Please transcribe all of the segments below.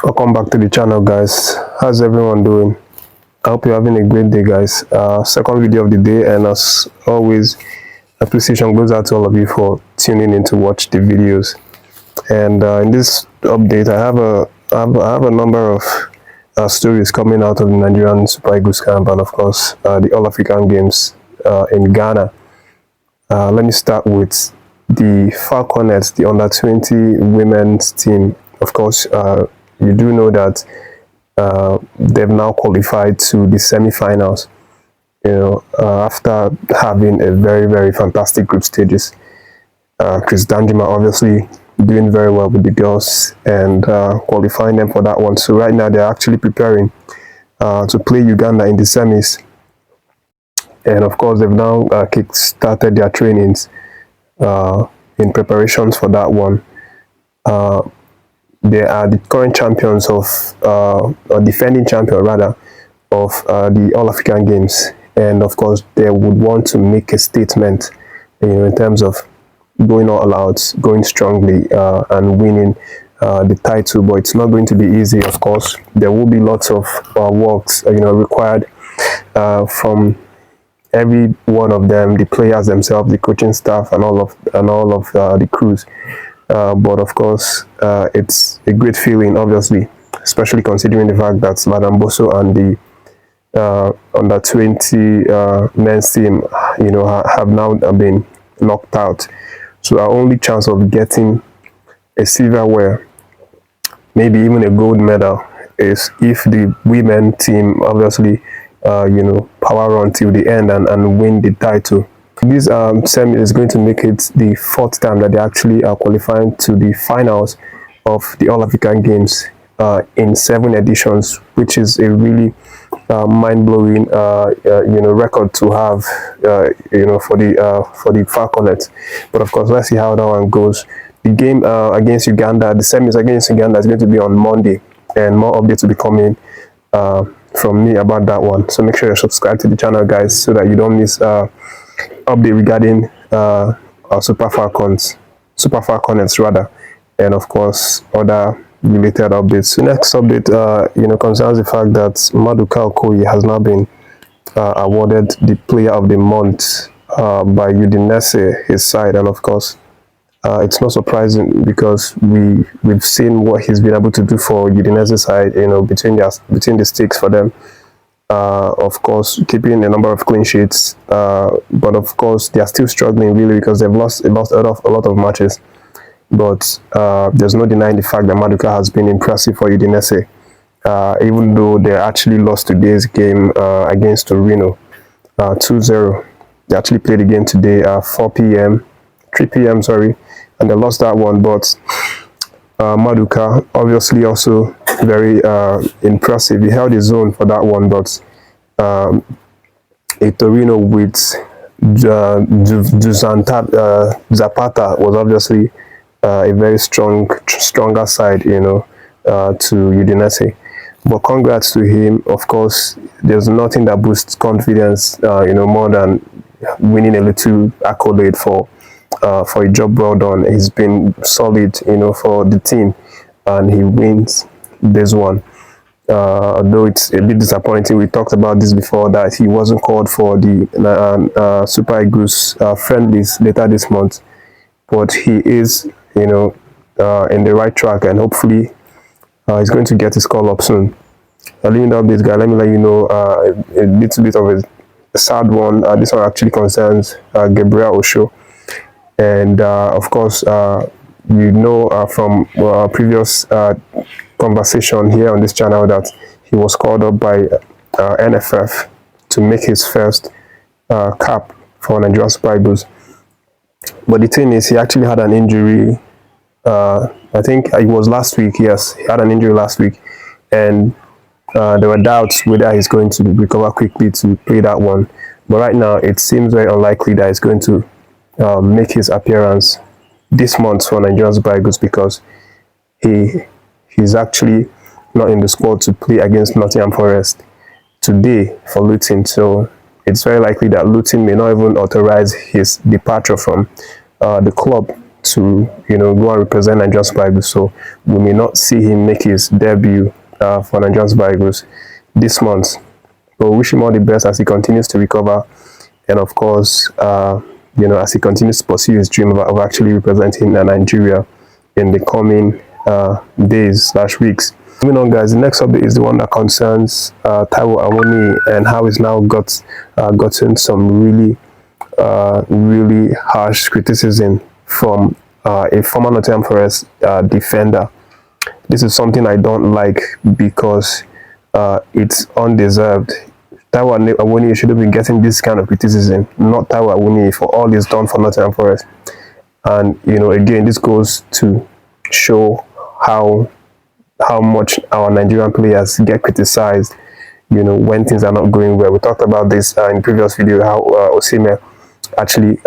Welcome back to the channel, guys. How's everyone doing? I hope you're having a great day, guys. Second video of the day, and as always, appreciation goes out to all of you for tuning in to watch the videos. And in this update, I have a number of stories coming out of the Nigerian Super Eagles camp, and of course the All African Games in Ghana. Let me start with the Falconets, the under-20 women's team. Of course, you do know that they've now qualified to the semi-finals, after having a very fantastic group stages. Damjuma obviously doing very well with the girls and qualifying them for that one. So right now they're actually preparing to play Uganda in the semis, and of course they've now kick-started their trainings in preparations for that one. They are the current champions of, or defending champion rather, of the All African Games, and of course they would want to make a statement, in terms of going all out, going strongly, and winning the title. But it's not going to be easy. Of course, there will be lots of works, required from every one of them, the players themselves, the coaching staff, and all of the crews. But of course, it's a great feeling, obviously, especially considering the fact that Madam Boso and the under-20 men's team, have now been knocked out. So our only chance of getting a silverware, maybe even a gold medal, is if the women team obviously, power on till the end and win the title. This semi is going to make it the fourth time that they actually are qualifying to the finals of the All African Games in 7 editions, which is a really mind-blowing record to have, for the Falconets. But of course, let's see how that one goes. The game against Uganda, the semis against Uganda, is going to be on Monday, and more updates will be coming from me about that one. So make sure you subscribe to the channel, guys, so that you don't miss update regarding our Super Falconets rather, and of course other related updates. So next update concerns the fact that Maduka Okoye has now been awarded the Player of the Month by Udinese, his side, and of course it's not surprising because we've seen what he's been able to do for Udinese side, between the sticks for them. Of course, keeping a number of clean sheets, but of course they are still struggling really because they've lost a lot of matches. But there's no denying the fact that Maduka has been impressive for Udinese, even though they actually lost today's game against Torino 2-0. They actually played the game today at 3 p.m. sorry, and they lost that one. But Maduka obviously also very impressive. He held his own for that one, but a Torino with Zapata was obviously a very stronger side, to Udinese. But congrats to him. Of course, there's nothing that boosts confidence, more than winning a little accolade for a job well done. He's been solid, for the team, and he wins this one. Though it's a bit disappointing, we talked about this before, that he wasn't called for the Super Eagles friendlies later this month, but he is, in the right track, and hopefully he's going to get his call up soon. I'll leave the update, guy. Let me let you know a little bit of a sad one. This one actually concerns Gabriel Osho, and of course, from our previous conversation here on this channel that he was called up by NFF to make his first cap for Nigerian Super Eagles. But the thing is, he actually had an injury. I think it was last week. Yes, he had an injury last week, and there were doubts whether he's going to recover quickly to play that one. But right now, it seems very unlikely that he's going to make his appearance this month for Nigerian Super Eagles, because he's actually not in the squad to play against Nottingham Forest today for Luton. So it's very likely that Luton may not even authorize his departure from the club to, go and represent Nigerian Super Eagles. So we may not see him make his debut for Nigerian Super Eagles this month. But we wish him all the best as he continues to recover, and of course, as he continues to pursue his dream of actually representing Nigeria in the coming days/weeks. Moving on, guys, the next update is the one that concerns Taiwo Awoniyi and how he's now gotten some really harsh criticism from a former Nottingham Forest defender. This is something I don't like because it's undeserved. Taiwo Awoniyi should have been getting this kind of criticism, not Taiwo Awoniyi, for all he's done for Nottingham Forest. And again, this goes to show how much our Nigerian players get criticized, when things are not going well. We talked about this in the previous video, how Osimhen actually,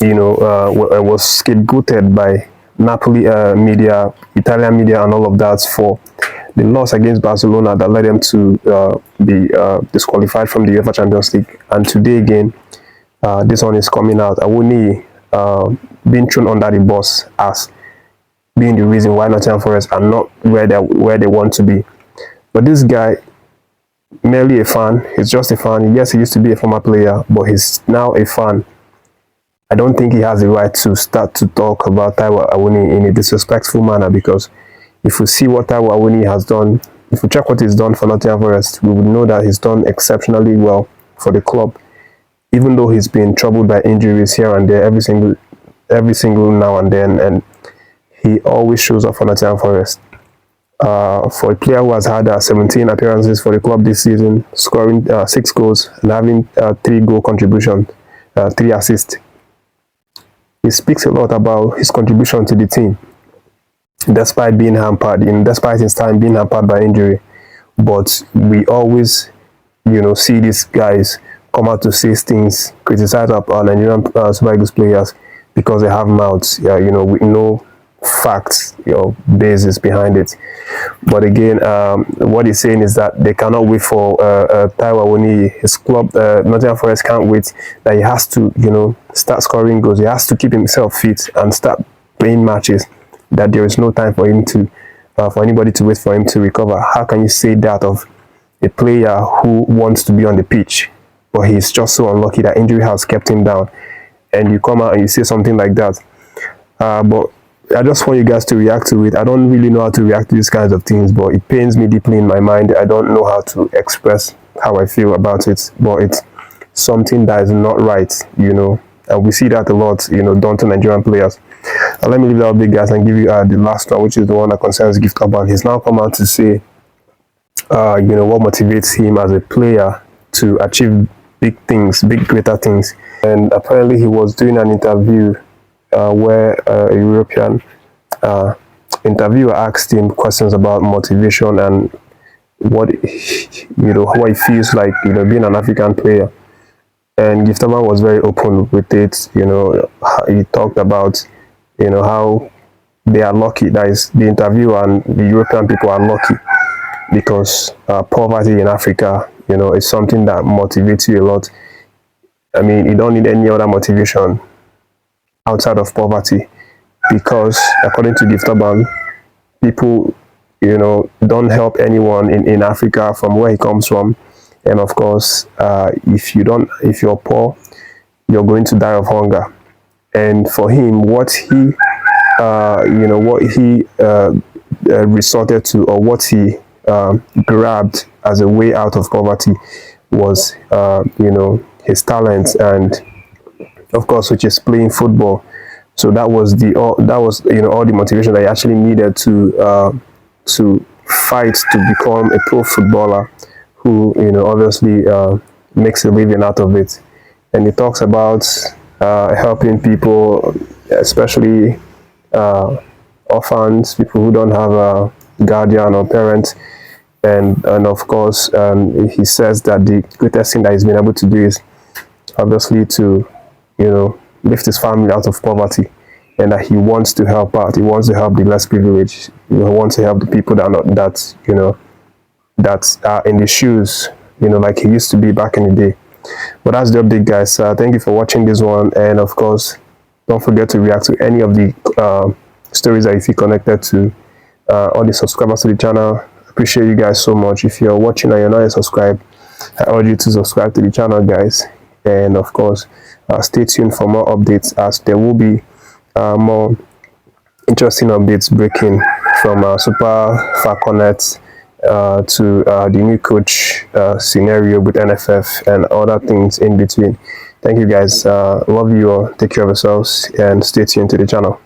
was scapegoated by Napoli media, Italian media, and all of that for the loss against Barcelona that led them to be disqualified from the UEFA Champions League. And today again, this one is coming out. Awoniyi being thrown under the bus as being the reason why Nottingham Forest are not where they want to be. But this guy, merely a fan, he's just a fan. Yes, he used to be a former player, but he's now a fan. I don't think he has the right to start to talk about Taiwo Awoniyi in a disrespectful manner, because if we see what Taiwo Awoniyi has done, if we check what he's done for Nottingham Forest, we would know that he's done exceptionally well for the club, even though he's been troubled by injuries here and there every single now and then, and he always shows up for Nottingham Forest. For a player who has had 17 appearances for the club this season, scoring 6 goals and having 3 goal contribution, 3 assists, it speaks a lot about his contribution to the team, despite his time being hampered by injury. But we always, see these guys come out to say things, criticize our Nigerian Super Eagles players because they have mouths, with no facts, basis behind it. But again, what he's saying is that they cannot wait for Taiwo Awoniyi. His club, Nottingham Forest, can't wait. That he has to, start scoring goals. He has to keep himself fit and start playing matches. That there is no time for him to, for anybody to wait for him to recover. How can you say that of a player who wants to be on the pitch, but he's just so unlucky that injury has kept him down, and you come out and you say something like that? But I just want you guys to react to it. I don't really know how to react to these kinds of things, but it pains me deeply in my mind. I don't know how to express how I feel about it, but it's something that is not right, and we see that a lot, done to Nigerian players. Let me leave that big, guys, and give you the last one, which is the one that concerns Gift Orban. He's now come out to say, what motivates him as a player to achieve big things, greater things. And apparently he was doing an interview where a European interviewer asked him questions about motivation and what how he feels like being an African player. And Gift Orban was very open with it. He talked about how they are lucky. That is, the interviewer and the European people are lucky because poverty in Africa, is something that motivates you a lot. I mean, you don't need any other motivation outside of poverty, because according to Gift Orban, people, don't help anyone in Africa from where he comes from. And of course, if you're poor, you're going to die of hunger. And for him, what he resorted to, or what he grabbed as a way out of poverty, was his talent, and of course, which is playing football. So that was all the motivation that he actually needed to fight to become a pro footballer, who obviously makes a living out of it. And he talks about helping people, especially orphans, people who don't have a guardian or parent. And of course, he says that the greatest thing that he's been able to do is obviously to lift his family out of poverty, and that he wants to help out. He wants to help the less privileged. He wants to help the people that are in the shoes, like he used to be back in the day. But that's the update, guys. Thank you for watching this one, and of course, Don't forget to react to any of the stories that you feel connected to. All the subscribers to the channel, appreciate you guys so much. If you're watching and you're not yet subscribed, I urge you to subscribe to the channel, guys. And of course, stay tuned for more updates, as there will be more interesting updates breaking from Super Falconets to the new coach scenario with NFF and other things in between. Thank you guys. Love you all. Take care of yourselves and stay tuned to the channel.